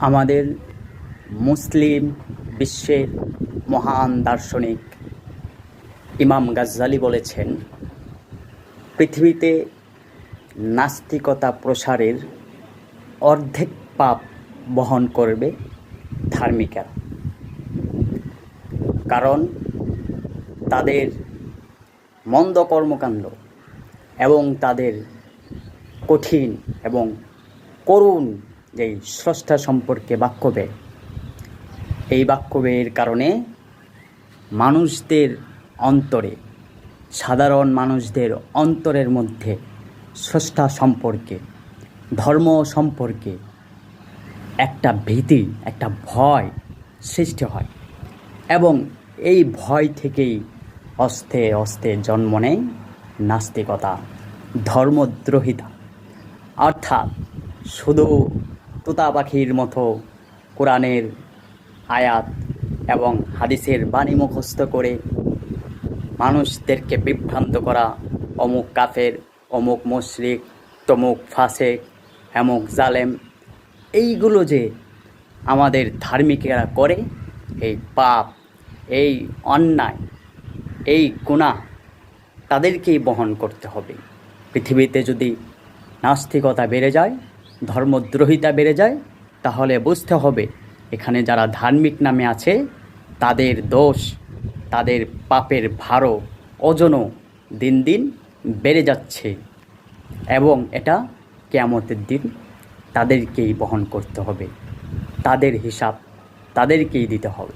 আমাদের মুসলিম বিশ্বের মহান দার্শনিক ইমাম গাজ্জালি বলেছেন, পৃথিবীতে নাস্তিকতা প্রসারের অর্ধেক পাপ বহন করবে ধার্মিকেরা। কারণ তাদের মন্দ কর্মকাণ্ড এবং তাদের কঠিন এবং করুণ যেই স্রষ্টা সম্পর্কে বাক্যব্যয়, এই বাক্যব্যয়ের কারণে মানুষদের অন্তরে, সাধারণ মানুষদের অন্তরের মধ্যে স্রষ্টা সম্পর্কে, ধর্ম সম্পর্কে একটা ভীতি, একটা ভয় সৃষ্টি হয় এবং এই ভয় থেকেই আস্তে আস্তে জন্ম নেয় নাস্তিকতা, ধর্মদ্রোহিতা। অর্থাৎ শুধু তোতা পাখির মতো কোরআনের আয়াত এবং হাদিসের বাণী মুখস্থ করে মানুষদেরকে বিভ্রান্ত করা, অমুক কাফের, অমুক মুশরিক, তমুক ফাসেক, অমুক জালেম, এইগুলো যে আমাদের ধার্মিকেরা করে, এই পাপ, এই অন্যায়, এই গুনাহ তাদেরকেই বহন করতে হবে। পৃথিবীতে যদি নাস্তিকতা বেড়ে যায়, ধর্মদ্রোহিতা বেড়ে যায়, তাহলে বুঝতে হবে এখানে যারা ধার্মিক নামে আছে তাদের দোষ, তাদের পাপের ভারও, ওজনও দিন দিন বেড়ে যাচ্ছে এবং এটা কিয়ামতের দিন তাদেরকেই বহন করতে হবে, তাদের হিসাব তাদেরকেই দিতে হবে।